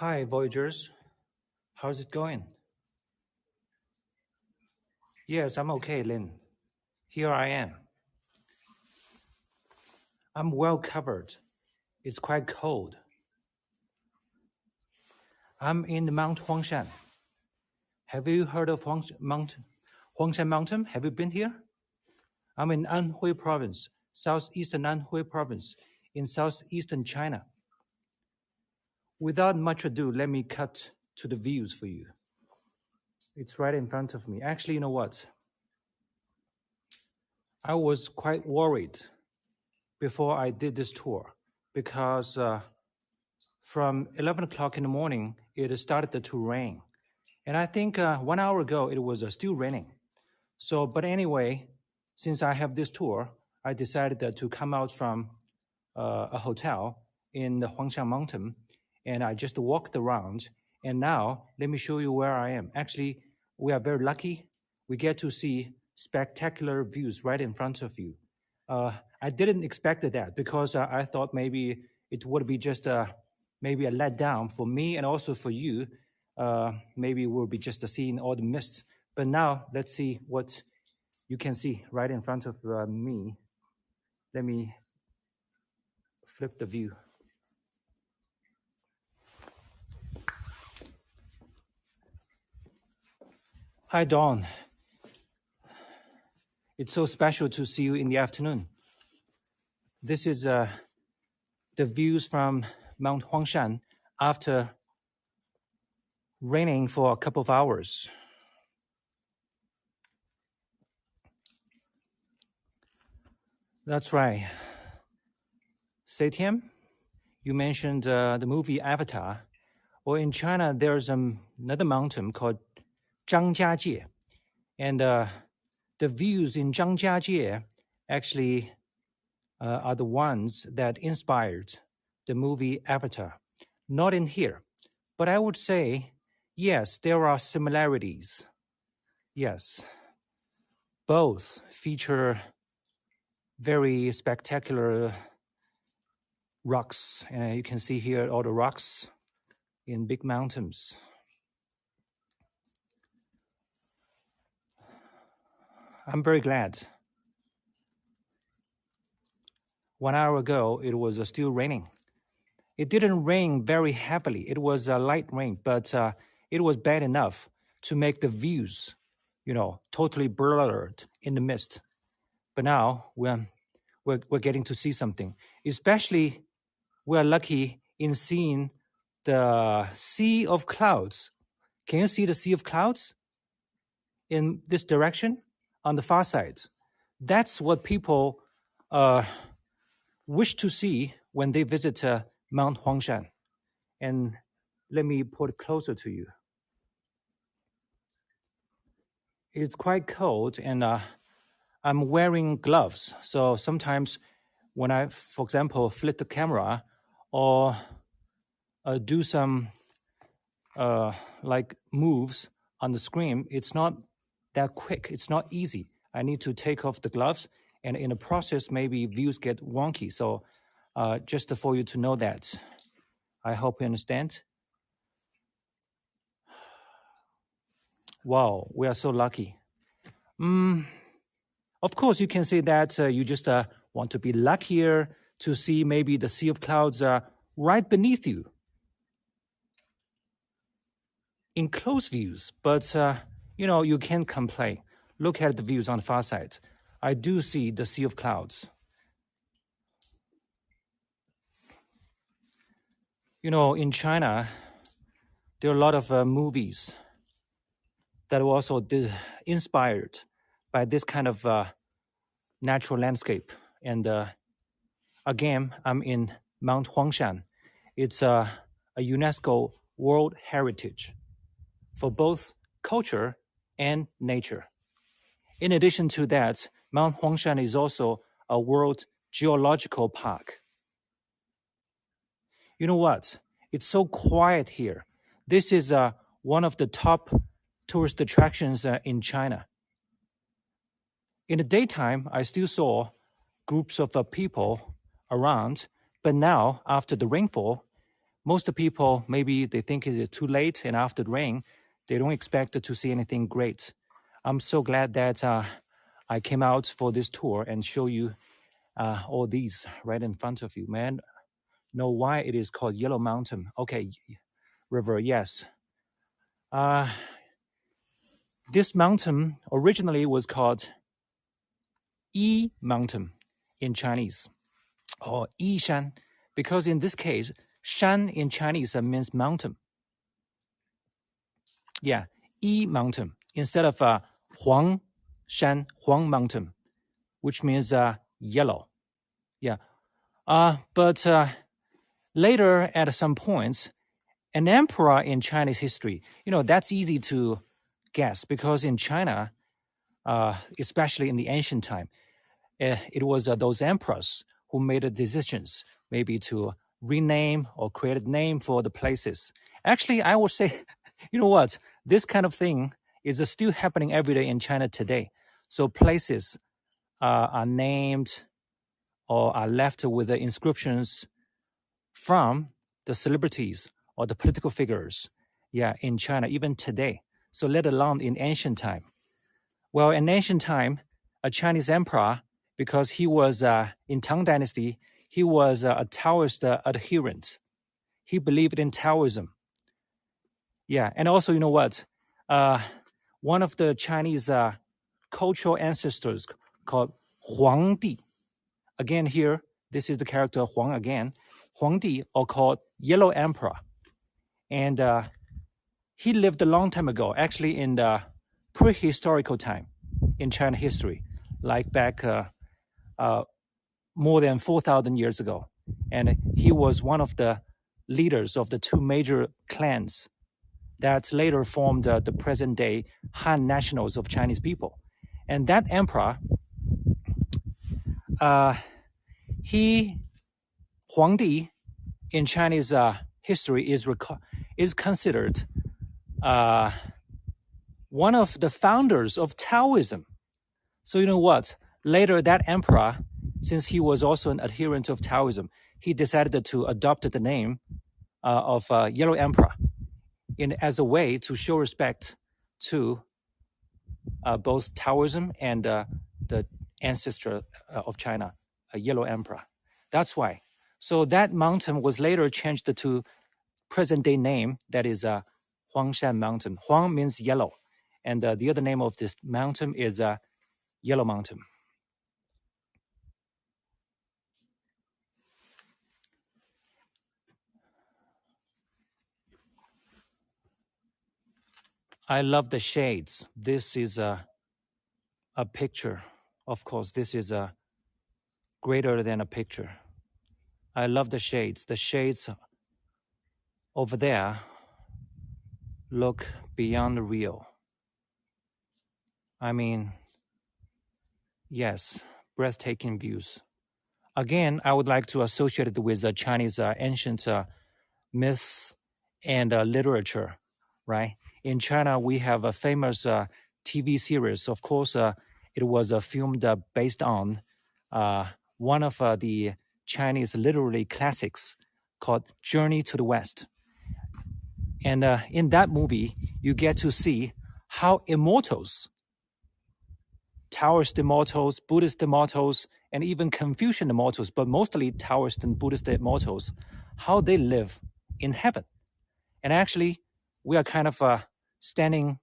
Hi, Voyagers. How's it going? Yes, I'm okay, Lynn. Here I am. I'm well covered. It's quite cold. I'm in Mount Huangshan. Have you heard of Huangshan Mountain? Have you been here? I'm in Anhui Province, southeastern Anhui Province, in southeastern China. Without much ado, let me cut to the views for you. It's right in front of me. Actually, you know what? I was quite worried before I did this tour because from 11 o'clock in the morning, it started to rain. And I think 1 hour ago, it was still raining. So, but anyway, since I have this tour, I decided to come out from a hotel in the Huangshan Mountain, and I just walked around. And now, let me show you where I am. Actually, we are very lucky. We get to see spectacular views right in front of you. I didn't expect that because I thought maybe it would be just maybe a letdown for me and also for you. Maybe we'll be just seeing all the mist. But now let's see what you can see right in front of me. Let me flip the view. Hi, Dawn. It's so special to see you in the afternoon. This is the views from Mount Huangshan after raining for a couple of hours. That's right. Setiam, you mentioned the movie Avatar. Well, in China, there's another mountain called Zhangjiajie. And the views in Zhangjiajie actually are the ones that inspired the movie Avatar. Not in here, but I would say, yes, there are similarities. Yes, both feature very spectacular rocks. And you can see here all the rocks in big mountains. I'm very glad. 1 hour ago, it was still raining. It didn't rain very heavily. It was a light rain, but it was bad enough to make the views, totally blurred in the mist. But now we're getting to see something. Especially, we're lucky in seeing the sea of clouds. Can you see the sea of clouds in this direction on the far side? That's what people wish to see when they visit Mount Huangshan. And let me put it closer to you. It's quite cold, and I'm wearing gloves. So sometimes when I, for example, flip the camera or do some like moves on the screen, it's not that quick. It's not easy. I need to take off the gloves, and in the process, maybe views get wonky. So just for you to know that, I hope you understand. Wow, we are so lucky. Of course, you can say that you just want to be luckier to see maybe the sea of clouds right beneath you in close views. But, you can't complain. Look at the views on the far side. I do see the sea of clouds. In China, there are a lot of movies that were also inspired by this kind of natural landscape. And again, I'm in Mount Huangshan. It's a UNESCO World Heritage for both culture and nature. In addition to that, Mount Huangshan is also a World Geological Park. You know what? It's so quiet here. This is one of the top tourist attractions in China. In the daytime, I still saw groups of people around, but now, after the rainfall, most people, maybe they think it's too late, and after the rain, they don't expect to see anything great. I'm so glad that I came out for this tour and show you all these right in front of you. Man, know why it is called Yellow Mountain. Okay, river, yes. This mountain originally was called Yi Mountain in Chinese, or Yishan, because in this case, shan in Chinese means mountain. Yeah, Yi Mountain instead of Huangshan, Huang Mountain, which means yellow. Yeah, but later at some points, an emperor in Chinese history, that's easy to guess because in China, especially in the ancient time, it was those emperors who made the decisions, maybe to rename or create a name for the places. Actually, I would say, you know what? This kind of thing is still happening every day in China today. So places are named or are left with the inscriptions from the celebrities or the political figures, in China, even today. So let alone in ancient time. Well, in ancient time, a Chinese emperor, because he was in Tang Dynasty, he was a Taoist adherent. He believed in Taoism. Yeah, and also, you know what? One of the Chinese cultural ancestors called Huangdi. Again, here, this is the character Huang again. Huangdi, or called Yellow Emperor. And he lived a long time ago, actually in the prehistorical time in China history, like back more than 4,000 years ago. And he was one of the leaders of the two major clans that later formed the present day Han nationals of Chinese people. And that emperor, Huangdi, in Chinese history is considered one of the founders of Taoism. So you know what? Later, that emperor, since he was also an adherent of Taoism, he decided to adopt the name of Yellow Emperor as a way to show respect to both Taoism and the ancestor of China, Yellow Emperor. That's why. So that mountain was later changed to present-day name, that is Huangshan Mountain. Huang means yellow, and the other name of this mountain is Yellow Mountain. I love the shades. This is a picture. Of course, this is a greater than a picture. I love the shades. The shades over there look beyond real. I mean, yes, breathtaking views. Again, I would like to associate it with Chinese ancient myths and literature, right? In China, we have a famous TV series. Of course, it was filmed based on one of the Chinese literary classics called Journey to the West. And in that movie, you get to see how immortals, Taoist immortals, Buddhist immortals, and even Confucian immortals, but mostly Taoist and Buddhist immortals, how they live in heaven. And actually, we are kind of standing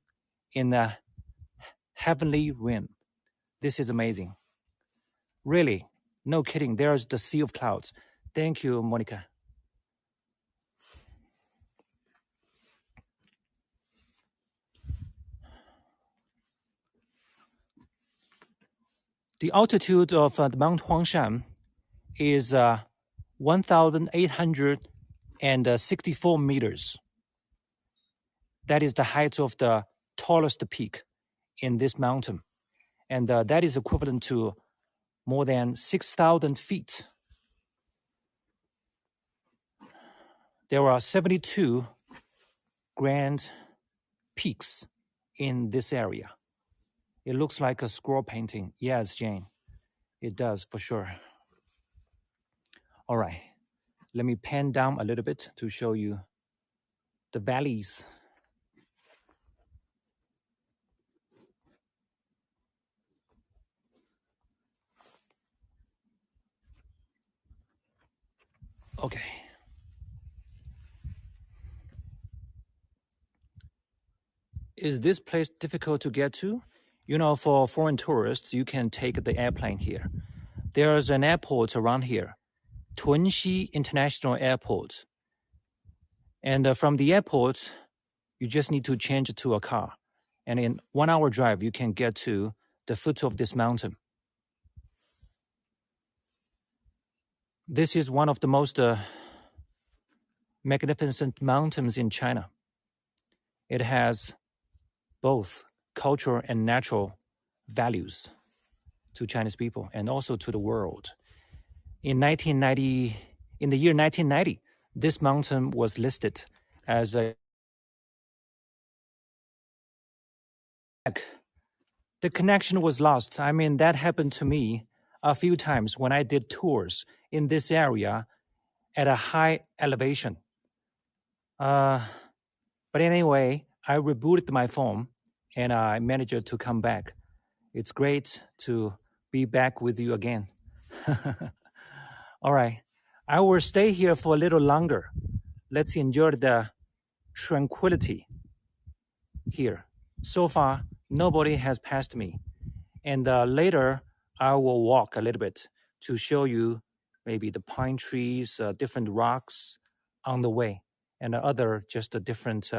in a heavenly realm. This is amazing. Really, no kidding. There's the sea of clouds. Thank you, Monica. The altitude of the Mount Huangshan is 1,864 meters. That is the height of the tallest peak in this mountain. And that is equivalent to more than 6,000 feet. There are 72 grand peaks in this area. It looks like a scroll painting. Yes, Jane, it does for sure. All right. Let me pan down a little bit to show you the valleys. Okay. Is this place difficult to get to? You know, for foreign tourists, you can take the airplane here. There's an airport around here, Tunxi International Airport. And from the airport, you just need to change to a car. And in 1 hour drive, you can get to the foot of this mountain. This is one of the most magnificent mountains in China. It has both cultural and natural values to Chinese people and also to the world. In the year 1990, this mountain was listed as a the connection was lost. I mean, that happened to me a few times when I did tours in this area at a high elevation. But anyway, I rebooted my phone and I managed to come back. It's great to be back with you again. All right, I will stay here for a little longer. Let's enjoy the tranquility here. So far, nobody has passed me. And later, I will walk a little bit to show you maybe the pine trees, different rocks on the way, and other just different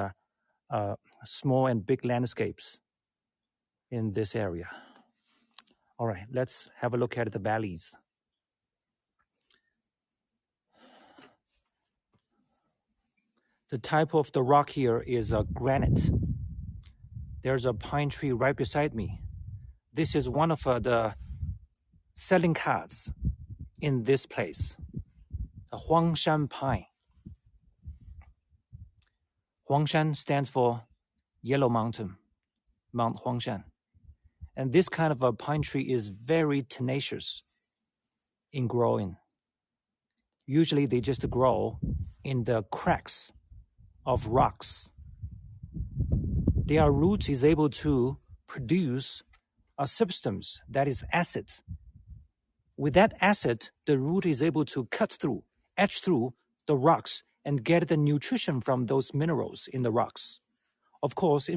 small and big landscapes in this area. All right, let's have a look at the valleys. The type of the rock here is granite. There's a pine tree right beside me. This is one of the selling cards in this place, the Huangshan pine. Huangshan stands for Yellow Mountain, Mount Huangshan. And this kind of a pine tree is very tenacious in growing. Usually they just grow in the cracks of rocks. Their root is able to produce a substance that is acid. With that acid, the root is able to cut through, etch through the rocks and get the nutrition from those minerals in the rocks. Of course,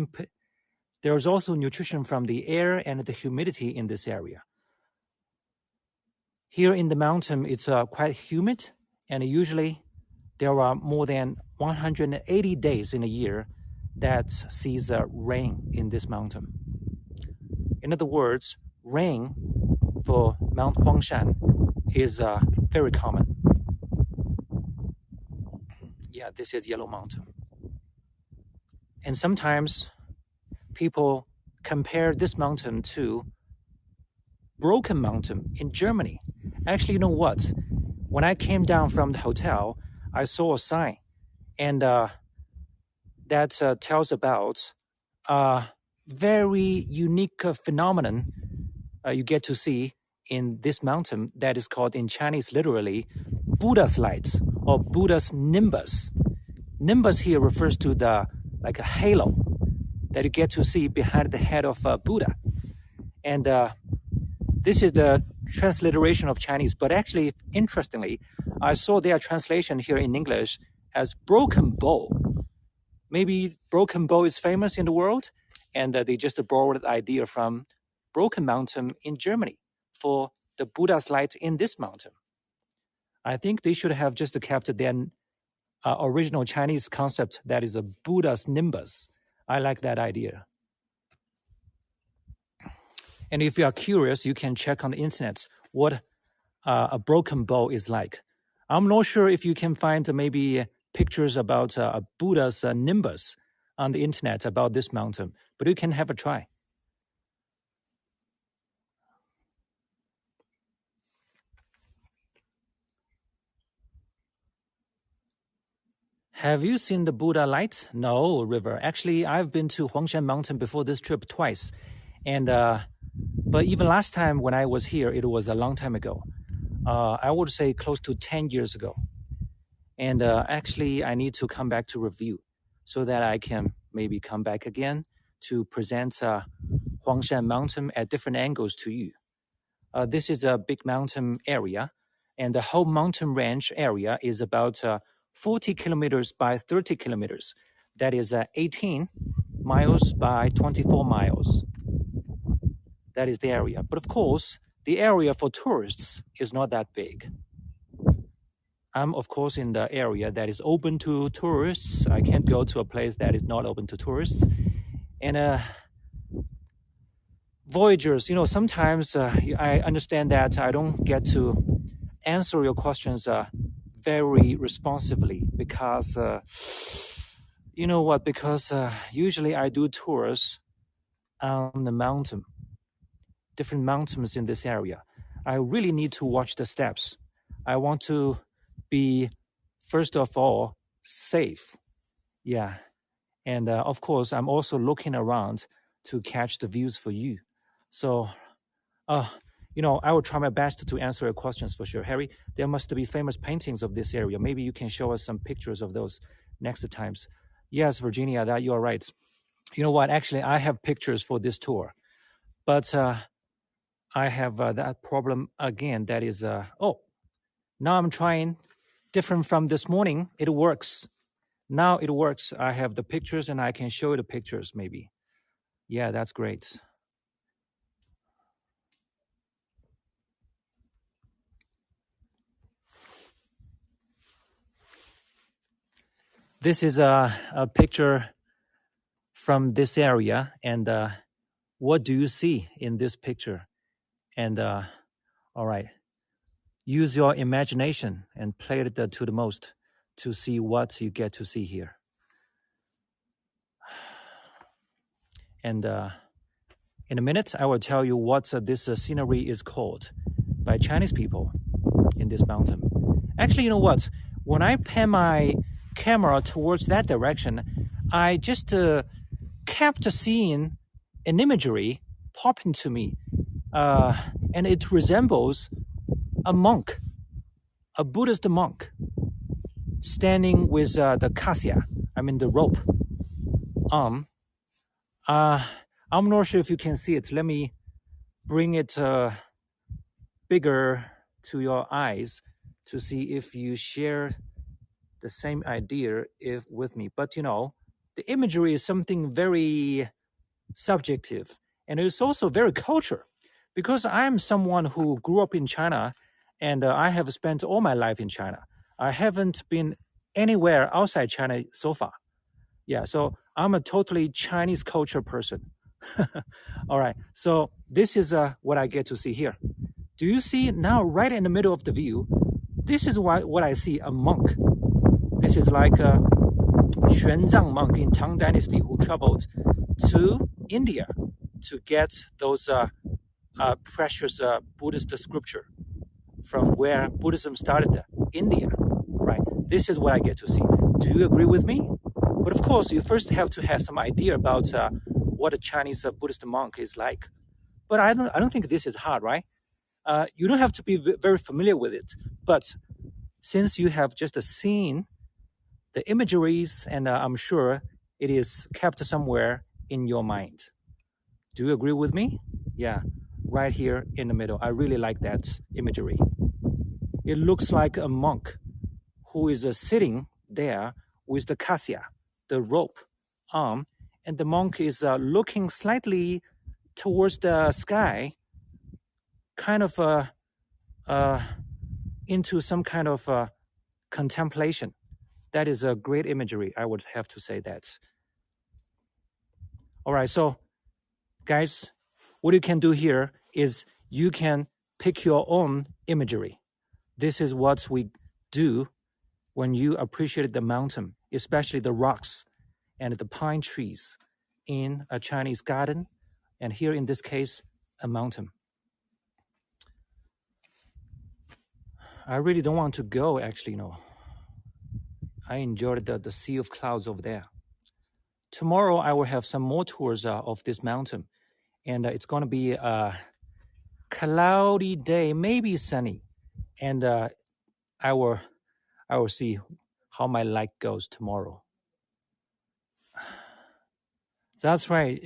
there's also nutrition from the air and the humidity in this area. Here in the mountain, it's quite humid, and usually there are more than 180 days in a year that sees rain in this mountain. In other words, rain for Mount Huangshan is very common. Yeah, this is Yellow Mountain. And sometimes people compare this mountain to Broken Mountain in Germany. Actually, you know what? When I came down from the hotel, I saw a sign, and that tells about a very unique phenomenon you get to see in this mountain that is called in Chinese literally Buddha's light or Buddha's nimbus. Nimbus here refers to like a halo that you get to see behind the head of Buddha. And this is the transliteration of Chinese, but actually, interestingly, I saw their translation here in English as broken bow. Maybe broken bow is famous in the world, and they just borrowed the idea from Broken Mountain in Germany for the Buddha's light in this mountain. I think they should have just kept their original Chinese concept that is a Buddha's nimbus. I like that idea. And if you are curious, you can check on the internet what a broken bow is like. I'm not sure if you can find maybe pictures about a Buddha's nimbus on the internet about this mountain, but you can have a try. Have you seen the Buddha light? No, River. Actually, I've been to Huangshan Mountain before this trip twice. And but even last time when I was here, it was a long time ago. I would say close to 10 years ago. And actually, I need to come back to review so that I can maybe come back again to present Huangshan Mountain at different angles to you. This is a big mountain area, and the whole mountain range area is about 40 kilometers by 30 kilometers. That is 18 miles by 24 miles. That is the area. But of course, the area for tourists is not that big. I'm, of course, in the area that is open to tourists. I can't go to a place that is not open to tourists. And voyagers, sometimes I understand that I don't get to answer your questions very responsively because, you know what, because usually I do tours on the mountain, different mountains in this area. I really need to watch the steps. I want to be, first of all, safe. Yeah. And of course, I'm also looking around to catch the views for you. So, I will try my best to answer your questions for sure. Harry, there must be famous paintings of this area. Maybe you can show us some pictures of those next times. Yes, Virginia, that you are right. You know what? Actually, I have pictures for this tour. But I have that problem again. That is, now I'm trying different from this morning. It works. Now it works. I have the pictures and I can show you the pictures maybe. Yeah, that's great. This is a picture from this area. And what do you see in this picture? And all right, use your imagination and play it to the most to see what you get to see here. And in a minute, I will tell you what this scenery is called by Chinese people in this mountain. Actually, you know what? When I pan my camera towards that direction, I just kept seeing an imagery pop into me. And it resembles a monk, a Buddhist monk, standing with the cassia, the rope. I'm not sure if you can see it. Let me bring it bigger to your eyes to see if you share the same idea with me. But the imagery is something very subjective, and it's also very cultural, because I'm someone who grew up in China, and I have spent all my life in China. I haven't been anywhere outside China so far. Yeah, so I'm a totally Chinese culture person. All right, so this is what I get to see here. Do you see now, right in the middle of the view, this is what I see, a monk. This is like a Xuan Zang monk in Tang Dynasty who traveled to India to get those precious Buddhist scripture from where Buddhism started, India, right? This is what I get to see. Do you agree with me? But of course, you first have to have some idea about what a Chinese Buddhist monk is like. But I don't think this is hard, right? You don't have to be very familiar with it. But since you have just seen the imageries, and I'm sure it is kept somewhere in your mind. Do you agree with me? Yeah, right here in the middle. I really like that imagery. It looks like a monk who is sitting there with the cassia, the rope arm, and the monk is looking slightly towards the sky, kind of into some kind of contemplation. That is a great imagery, I would have to say that. All right, so guys, what you can do here is you can pick your own imagery. This is what we do when you appreciate the mountain, especially the rocks and the pine trees in a Chinese garden, and here in this case, a mountain. I really don't want to go, actually, no. I enjoyed the sea of clouds over there. Tomorrow, I will have some more tours of this mountain, and it's going to be a cloudy day, maybe sunny, and I will see how my light goes tomorrow. That's right,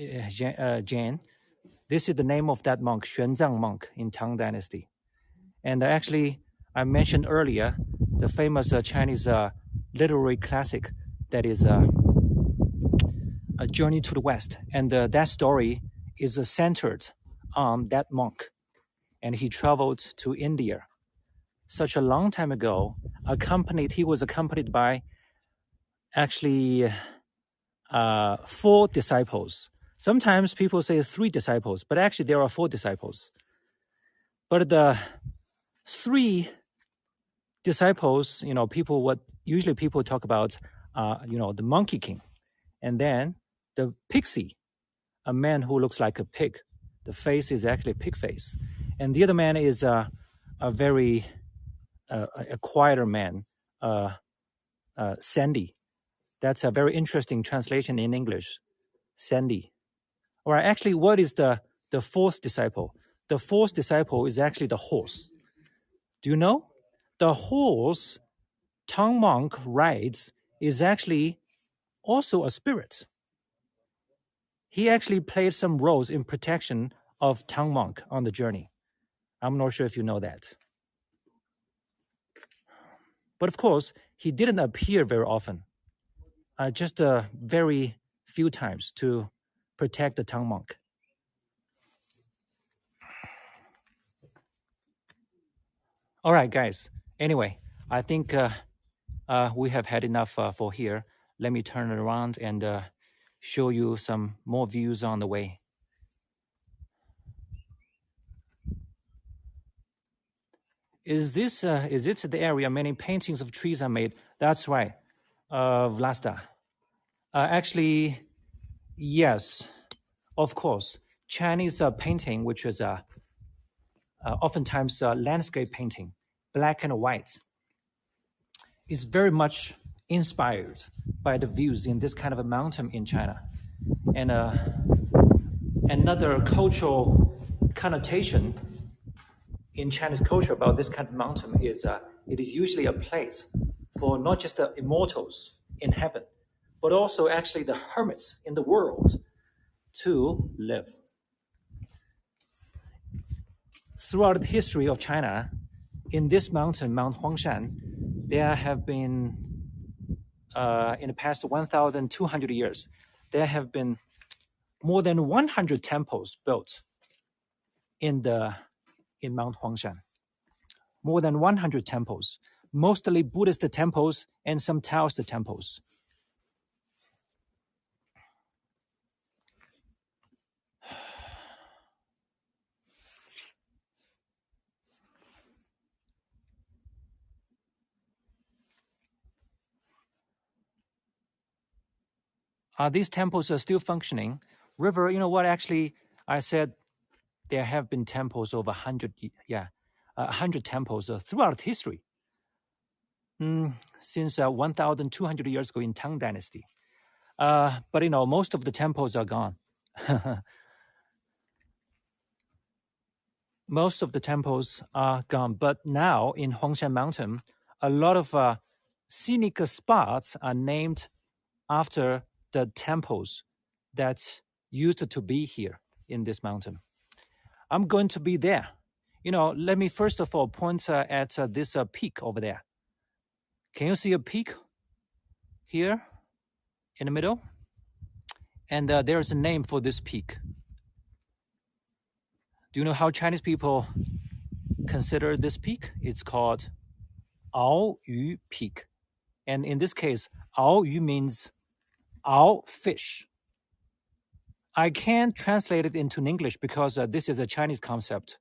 Jane. This is the name of that monk, Xuan Zang monk in Tang Dynasty. And actually, I mentioned earlier the famous Chinese literary classic that is A Journey to the West. And that story is centered on that monk. And he traveled to India such a long time ago. He was accompanied by actually 4 disciples. Sometimes people say 3 disciples, but actually there are 4 disciples. But the 3 disciples, people talk about, the monkey king, and then the pixie, a man who looks like a pig. The face is actually a pig face, and the other man is a very a quieter man, Sandy. That's a very interesting translation in English, Sandy. Or actually, what is the 4th disciple? The 4th disciple is actually the horse. Do you know? The horse Tang monk rides is actually also a spirit. He actually played some roles in protection of Tang monk on the journey. I'm not sure if you know that. But of course, he didn't appear very often, just very few times to protect the Tang monk. All right, guys. Anyway, I think we have had enough for here. Let me turn it around and show you some more views on the way. Is it the area many paintings of trees are made? That's right, Vlasta. Actually, yes, of course. Chinese painting, which is oftentimes landscape painting, black and white, is very much inspired by the views in this kind of a mountain in China. And another cultural connotation in Chinese culture about this kind of mountain is it is usually a place for not just the immortals in heaven, but also actually the hermits in the world to live. Throughout the history of China, in this mountain, Mount Huangshan, there have been, in the past 1,200 years, there have been more than 100 temples built in Mount Huangshan. More than 100 temples, mostly Buddhist temples and some Taoist temples. These temples are still functioning. River, you know what? Actually, I said there have been temples over 100 temples throughout history. Since 1,200 years ago in Tang Dynasty. But most of the temples are gone. Most of the temples are gone. But now in Huangshan Mountain, a lot of scenic spots are named after the temples that used to be here in this mountain. I'm going to be there. Let me first of all point at this peak over there. Can you see a peak here in the middle? And there's a name for this peak. Do you know how Chinese people consider this peak? It's called Ao Yu Peak. And in this case, Ao Yu means Ao fish. I can't translate it into English because this is a Chinese concept.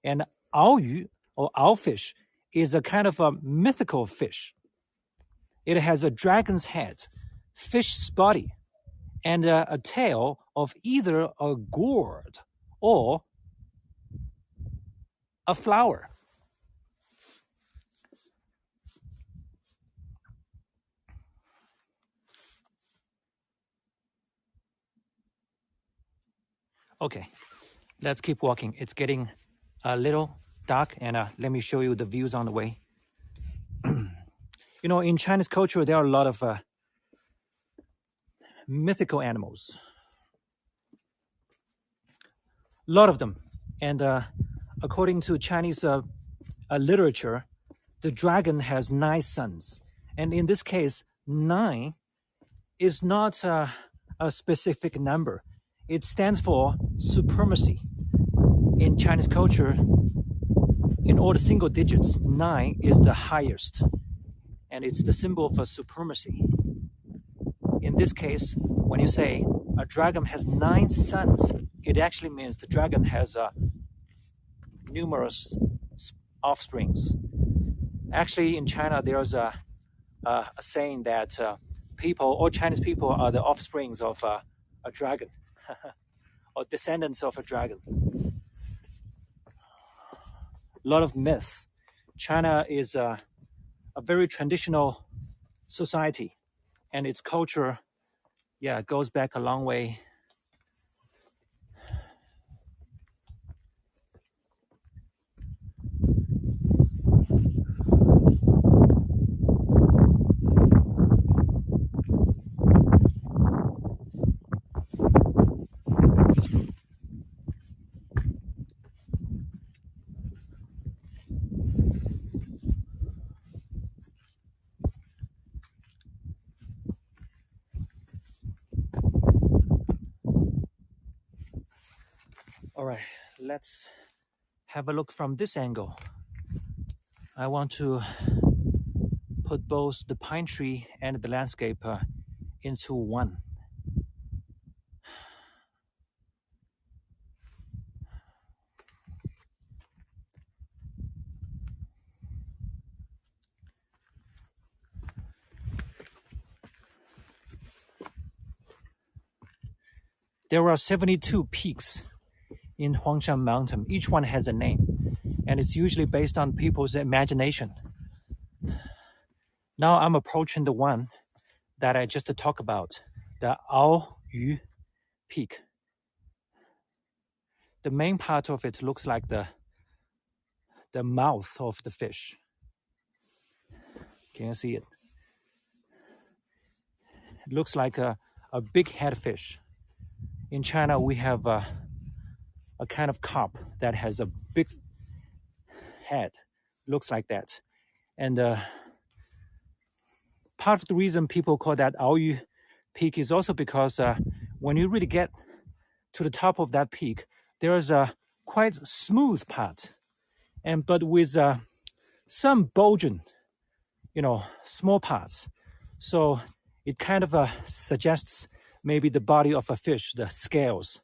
And Ao Yu, or Ao fish, is a kind of a mythical fish. It has a dragon's head, fish's body, and a tail of either a gourd or a flower. Okay, let's keep walking. It's getting a little dark, and let me show you the views on the way. You know, in Chinese culture, there are a lot of mythical animals. A lot of them. And according to Chinese literature, the dragon has 9 sons. And in this case, 9 is not a specific number. It stands for supremacy. In Chinese culture, in all the single digits, 9 is the highest. And it's the symbol for supremacy. In this case, when you say a dragon has 9 sons, it actually means the dragon has numerous offsprings. Actually, in China, there's a saying that all Chinese people are the offsprings of a dragon or descendants of a dragon. A lot of myth. China is a very traditional society, and its culture, goes back a long way. All right, let's have a look from this angle. I want to put both the pine tree and the landscape into one. There are 72 peaks in Huangshan Mountain. Each one has a name, and it's usually based on people's imagination. Now I'm approaching the one that I just talked about, the Ao Yu Peak. The main part of it looks like the mouth of the fish. Can you see it? It looks like a big head fish. In China, we have a kind of carp that has a big head, looks like that. And part of the reason people call that Aoyu Peak is also because when you really get to the top of that peak, there is a quite smooth part, but with some bulging, small parts. So it kind of suggests maybe the body of a fish, the scales.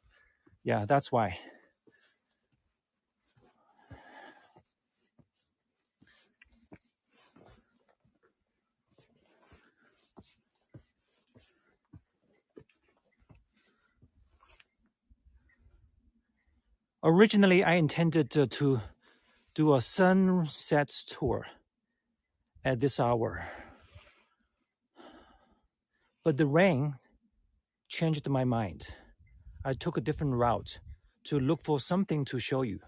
Yeah, that's why. Originally, I intended to do a sunset tour at this hour, but the rain changed my mind. I took a different route to look for something to show you,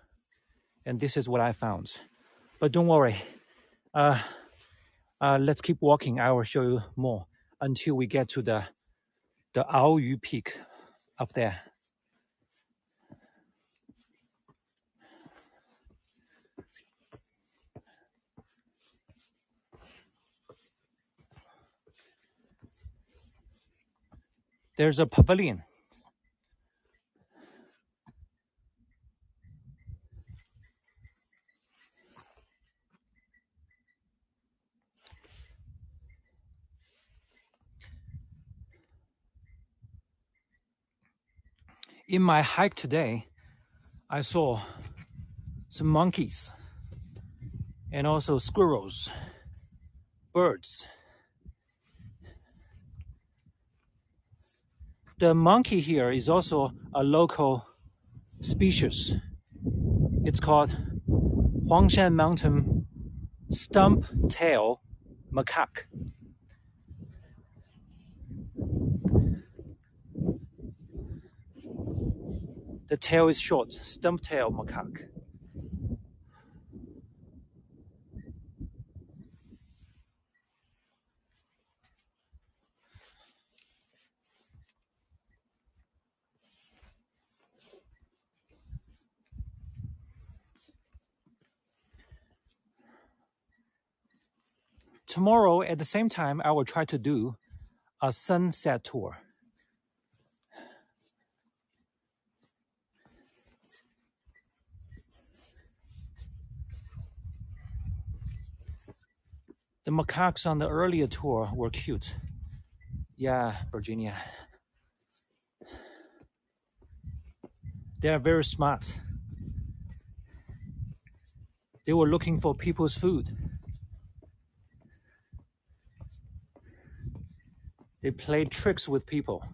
and this is what I found. But don't worry, let's keep walking. I will show you more until we get to the Aoyu Peak up there. There's a pavilion. In my hike today, I saw some monkeys and also squirrels, birds. The monkey here is also a local species. It's called Huangshan Mountain stump-tail macaque. The tail is short, stump-tail macaque. tomorrow at the same time, I will try to do a sunset tour. The macaques on the earlier tour were cute. Yeah, Virginia. They are very smart. They were looking for people's food. They played tricks with people.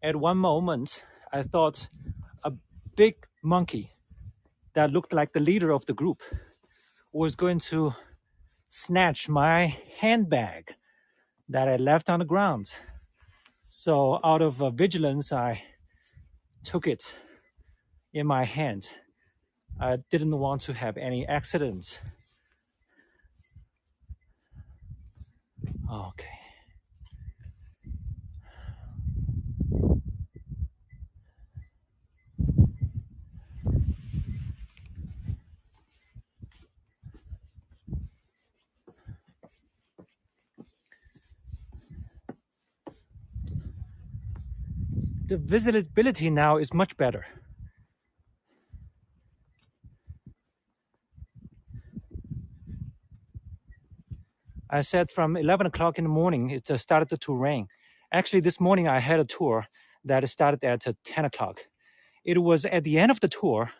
At one moment, I thought a big monkey that looked like the leader of the group was going to snatch my handbag that I left on the ground. So out of vigilance, I took it in my hand. I didn't want to have any accidents. Okay. The visibility now is much better. I said from 11 o'clock in the morning, it started to rain. Actually, this morning I had a tour that started at 10 o'clock. It was at the end of the tour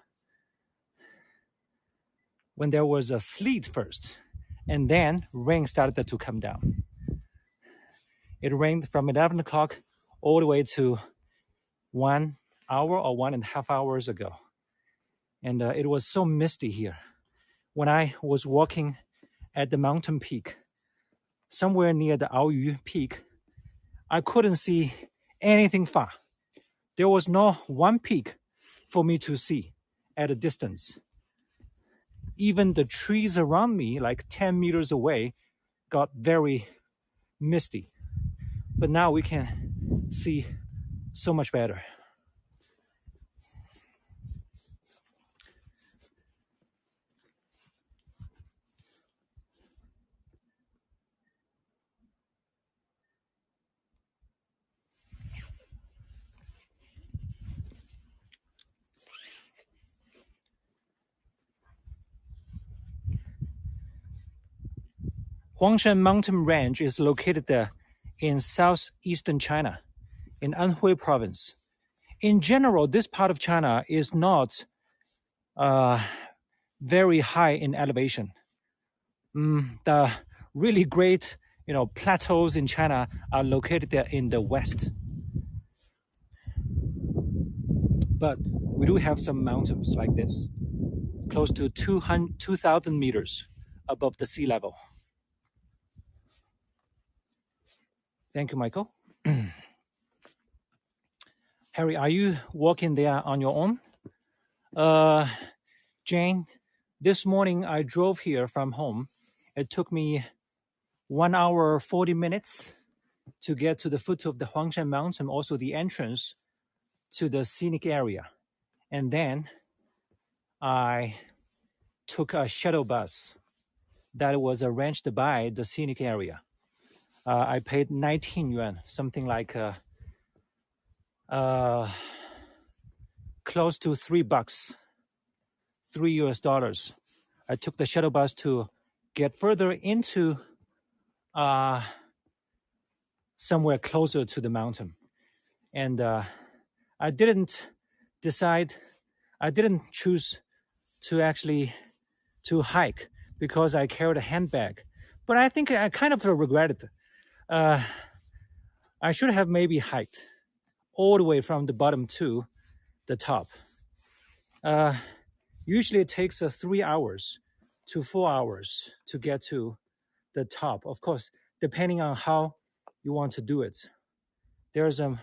when there was a sleet first, and then rain started to come down. It rained from 11 o'clock all the way to 1 hour or 1.5 hours ago. And it was so misty here. When I was walking at the mountain peak, somewhere near the Aoyu peak, I couldn't see anything far. There was no one peak for me to see at a distance. Even the trees around me, like 10 meters away, got very misty. But now we can see so much better. Huangshan mountain range is located in southeastern China, in Anhui province. In general, this part of China is not very high in elevation. The really great, plateaus in China are located there in the west. But we do have some mountains like this, close to 2,000 meters above the sea level. Thank you, Michael. Harry, are you walking there on your own? Jane, this morning I drove here from home. It took me 1 hour 40 minutes to get to the foot of the Huangshan mountain, also the entrance to the scenic area. And then I took a shuttle bus that was arranged by the scenic area. I paid 19 yuan, something like close to $3, $3. I took the shuttle bus to get further into somewhere closer to the mountain. And I didn't choose to actually to hike because I carried a handbag. But I think I kind of regret it. I should have maybe hiked all the way from the bottom to the top. Usually it takes 3 hours to 4 hours to get to the top. Of course, depending on how you want to do it. There's a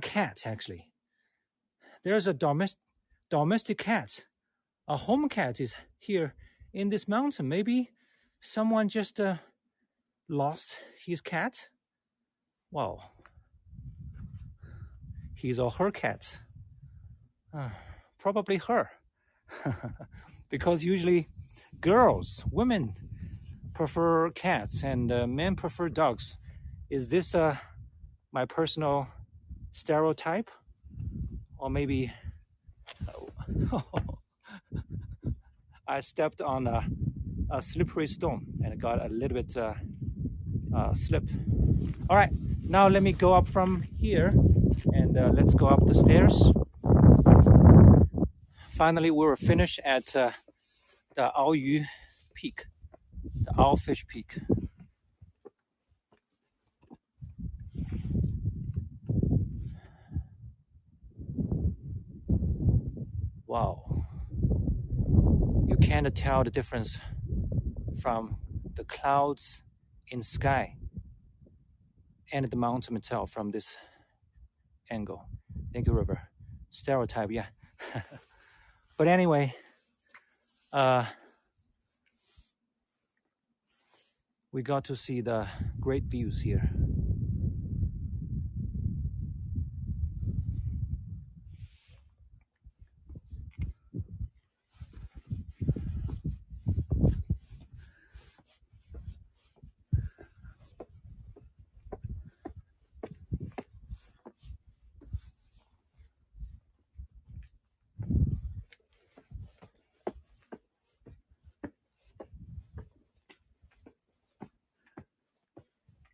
cat, actually. There's a domestic cat. A home cat is here in this mountain. Maybe someone just lost his cat. Wow. His or her cat. Probably her. Because usually women prefer cats and men prefer dogs. Is this my personal stereotype? Or maybe I stepped on a slippery stone and got a little bit slip. All right, now let me go up from here and let's go up the stairs. Finally, we were finished at the Aoyu Peak, the Owlfish Peak. Wow. You can't tell the difference from the clouds in sky and the mountain itself from this angle. Thank you, River. Stereotype, yeah. But anyway, we got to see the great views here.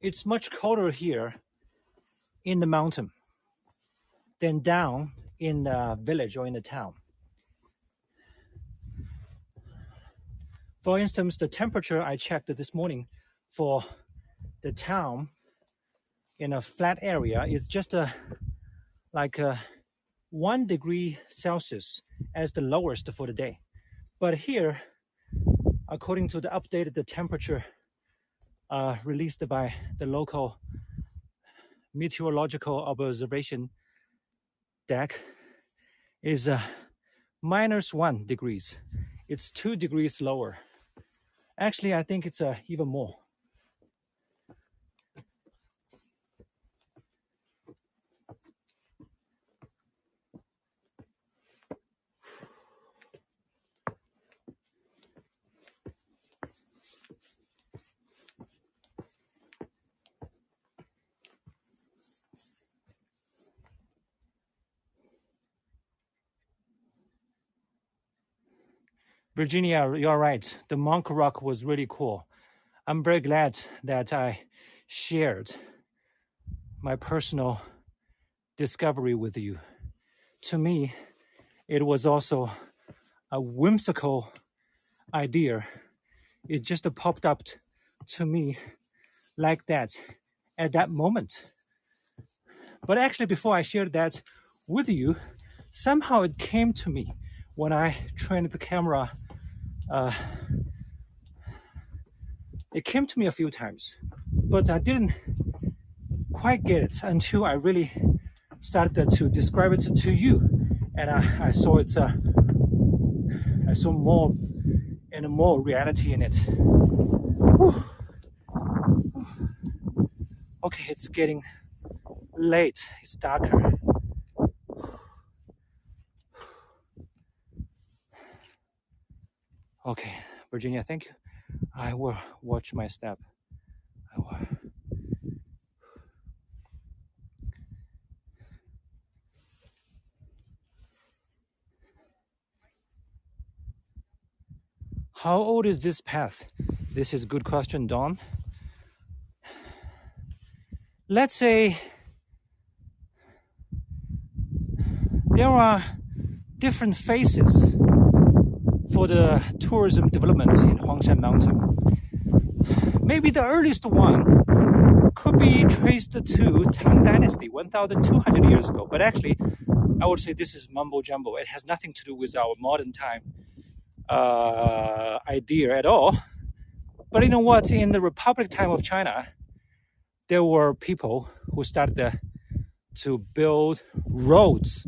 It's much colder here in the mountain than down in the village or in the town. For instance, the temperature I checked this morning for the town in a flat area is just like 1 degree Celsius as the lowest for the day. But here, according to the updated temperature released by the local meteorological observation deck, is -1 degrees. It's 2 degrees lower. Actually, I think it's even more. Virginia, you're right. The Monk Rock was really cool. I'm very glad that I shared my personal discovery with you. To me, it was also a whimsical idea. It just popped up to me like that at that moment. But actually, before I shared that with you, somehow it came to me when I trained the camera. It came to me a few times, but I didn't quite get it until I really started to describe it to you, and I saw it. I saw more and more reality in it. Whew. Okay, it's getting late. It's darker. Okay, Virginia, thank you. I will watch my step. I will. How old is this path? This is a good question, Dawn. Let's say there are different phases for the tourism development in Huangshan Mountain. Maybe the earliest one could be traced to Tang Dynasty 1,200 years ago. But actually, I would say this is mumbo jumbo. It has nothing to do with our modern time idea at all. But you know what? In the Republic time of China, there were people who started to build roads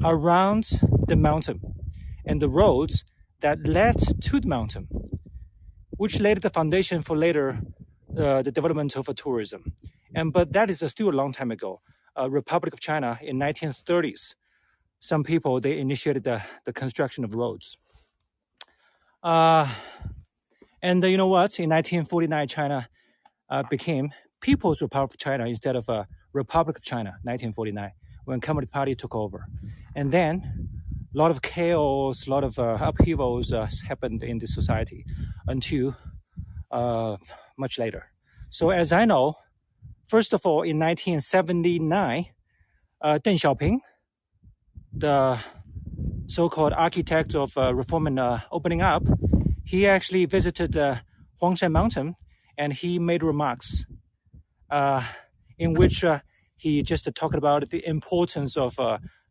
around the mountain, and the roads that led to the mountain, which laid the foundation for later the development of tourism. But that is still a long time ago. Republic of China in 1930s, some people, they initiated the construction of roads. And you know what? In 1949, China became People's Republic of China instead of Republic of China, 1949, when Communist Party took over. And then a lot of chaos, a lot of upheavals happened in the society until much later. So as I know, first of all, in 1979, Deng Xiaoping, the so-called architect of reform and opening up, he actually visited Huangshan mountain and he made remarks in which he just talked about the importance of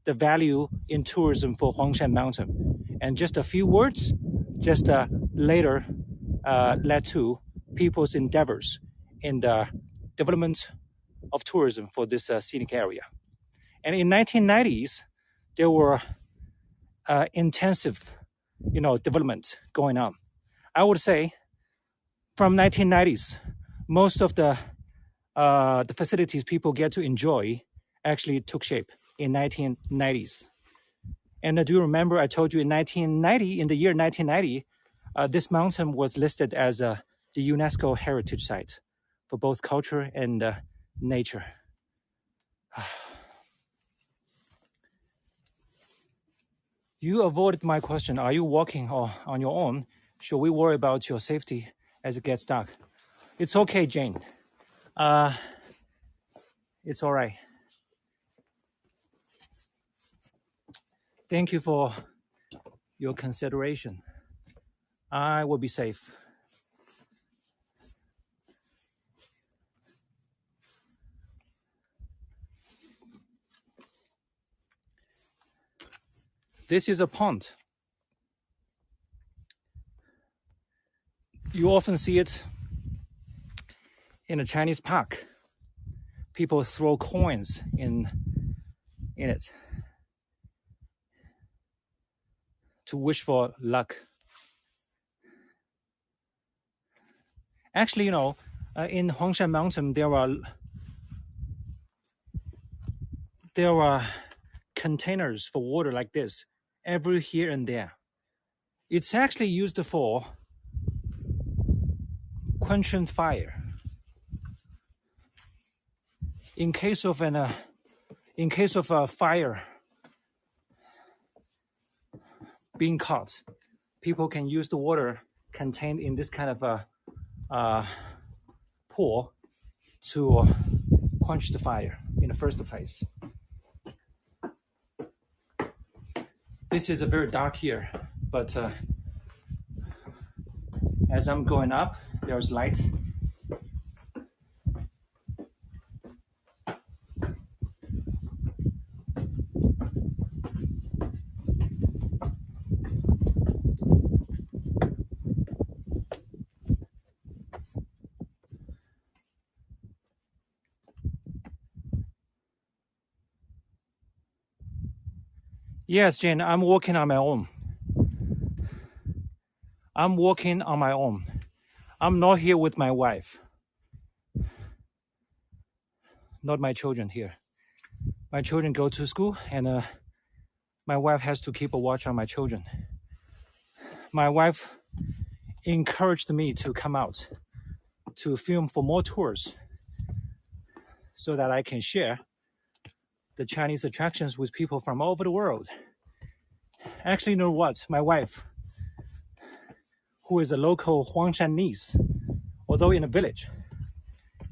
the value in tourism for Huangshan mountain. And just a few words just later led to people's endeavors in the development of tourism for this scenic area. And in 1990s, there were intensive, development going on. I would say from 1990s, most of the facilities people get to enjoy actually took shape in 1990s. And do you remember I told you in the year 1990, this mountain was listed as the UNESCO heritage site for both culture and nature. You avoided my question. Are you walking on your own? Should we worry about your safety as it gets dark? It's okay, Jane. It's all right. Thank you for your consideration. I will be safe. This is a pond. You often see it in a Chinese park. People throw coins in it to wish for luck. Actually, in Huangshan Mountain, there are containers for water like this every here and there. It's actually used for quenching fire. In case of a fire being caught, people can use the water contained in this kind of a pool to quench the fire in the first place. This is a very dark here, but as I'm going up, there's light. Yes, Jane, I'm walking on my own. I'm walking on my own. I'm not here with my wife. Not my children here. My children go to school and my wife has to keep a watch on my children. My wife encouraged me to come out to film for more tours so that I can share the Chinese attractions with people from all over the world. Actually, you know what? My wife, who is a local Huangshanese, although in a village,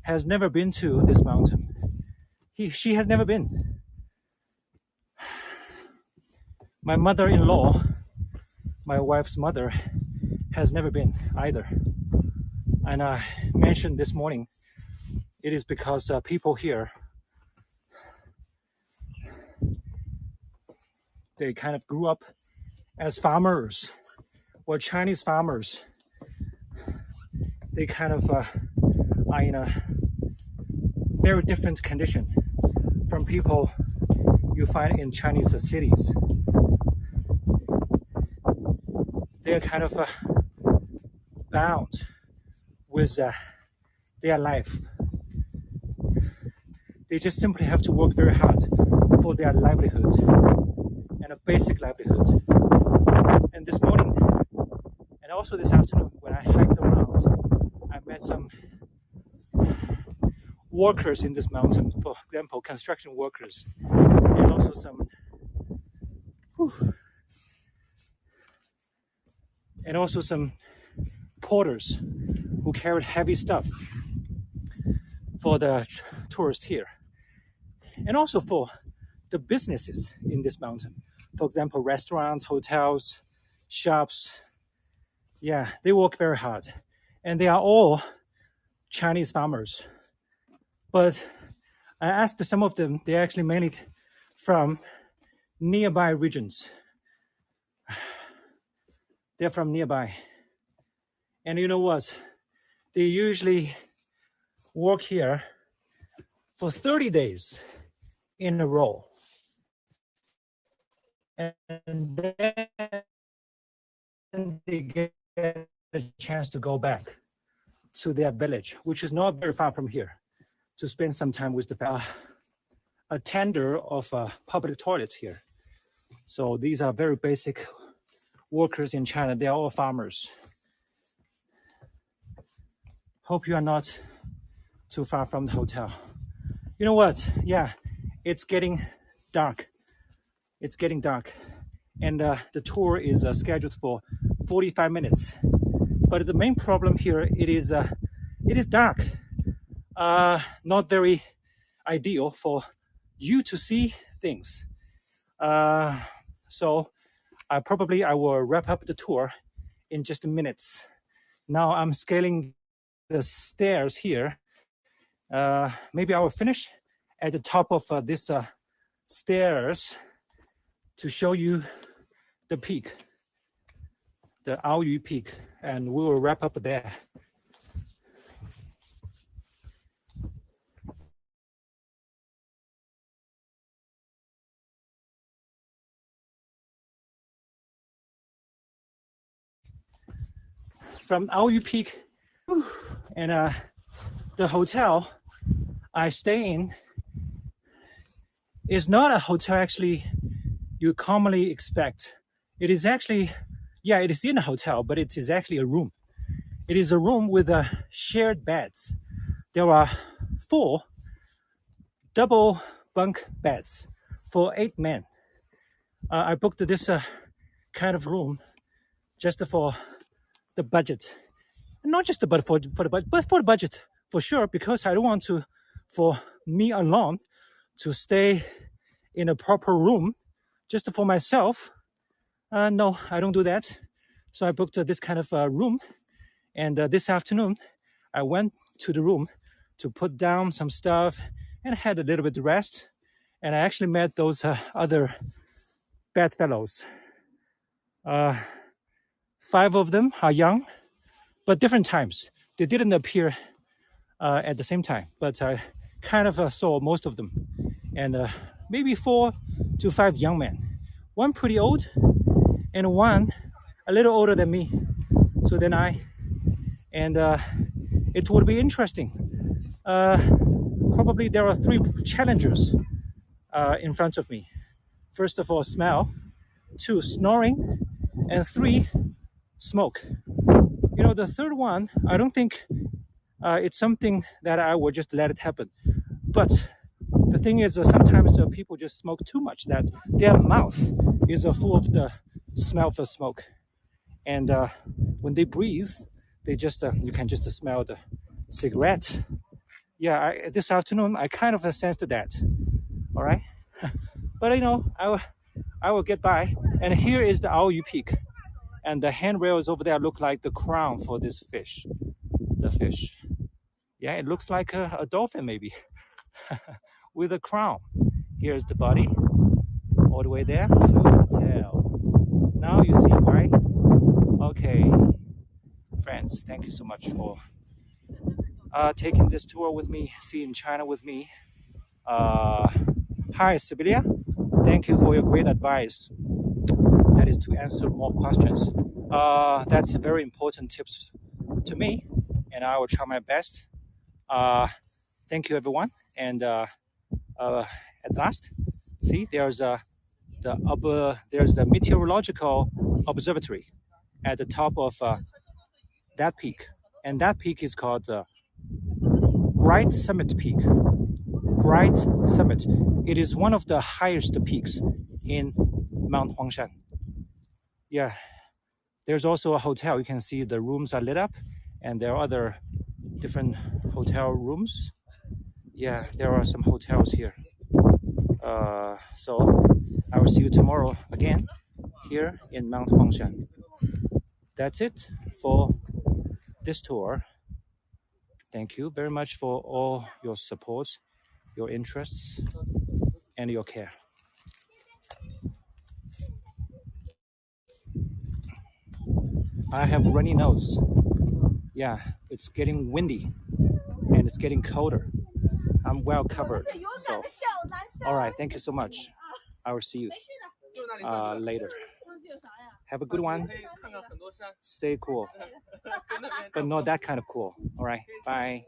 has never been to this mountain. She has never been. My mother-in-law, my wife's mother, has never been either. And I mentioned this morning, it is because people here, they kind of grew up as farmers or Chinese farmers. They kind of are in a very different condition from people you find in Chinese cities. They're kind of bound with their life. They just simply have to work very hard for their livelihood and a basic livelihood. And this morning, and also this afternoon, when I hiked around workers in this mountain, for example, construction workers, and also some porters who carried heavy stuff for the tourists here, and also for the businesses in this mountain. For example, restaurants, hotels, shops. Yeah, they work very hard, and they are all Chinese farmers. But I asked some of them, they're actually mainly from nearby regions. They're from nearby. And you know what? They usually work here for 30 days in a row. And then they get a chance to go back to their village, which is not very far from here, to spend some time with the a tender of public toilets here. So these are very basic workers in China. They are all farmers. Hope you are not too far from the hotel. You know what? Yeah, it's getting dark. It's getting dark. And the tour is scheduled for 45 minutes. But the main problem here, it is dark. Not very ideal for you to see things. So I will wrap up the tour in just minutes. Now I'm scaling the stairs here. Maybe I will finish at the top of this stairs to show you the peak, the Aoyu Peak, and we will wrap up there. From Aoyu Peak, and the hotel I stay in is not a hotel actually you commonly expect. It is actually, yeah, it is in a hotel, but it is actually a room. It is a room with shared beds. There are 4 double bunk beds for 8 men. I booked this kind of room just for the budget. Not just the budget for the budget, but for the budget for sure, because I don't want to, for me alone, to stay in a proper room just for myself. No, I don't do that. So I booked this kind of room. And this afternoon, I went to the room to put down some stuff and had a little bit of rest. And I actually met those other bedfellows. 5 of them are young, but different times. They didn't appear at the same time, but I kind of saw most of them. And maybe 4 to 5 young men. One pretty old, and one a little older than me. So then and it would be interesting. Probably there are 3 challengers in front of me. First of all, smell. 2, snoring. And 3, smoke. You know, the third one, I don't think it's something that I would just let it happen. But the thing is, sometimes people just smoke too much, that their mouth is full of the smell of smoke. And when they breathe, they just, you can just smell the cigarette. Yeah, this afternoon, I kind of sensed that. All right. But you know, I will get by. And here is the Aoyu Peak. And the handrails over there look like the crown for this fish. The fish. Yeah, it looks like a dolphin maybe. With a crown. Here's the body. All the way there to the tail. Now you see why? Okay. Friends, thank you so much for taking this tour with me, seeing China with me. Hi, Sibylia. Thank you for your great advice. That is to answer more questions. That's very important tips to me, and I will try my best. Thank you, everyone. And at last, see, there's the meteorological observatory at the top of that peak, and that peak is called Bright Summit Peak. Bright Summit. It is one of the highest peaks in Mount Huangshan. Yeah, there's also a hotel. You can see the rooms are lit up, and there are other different hotel rooms. Yeah, there are some hotels here. So I will see you tomorrow again here in Mount Huangshan. That's it for this tour. Thank you very much for all your support, your interests, and your care. I have runny nose. Yeah, it's getting windy and it's getting colder. I'm well covered. So, all right, thank you so much. I will see you later. Have a good one. Stay cool, but not that kind of cool. All right, bye.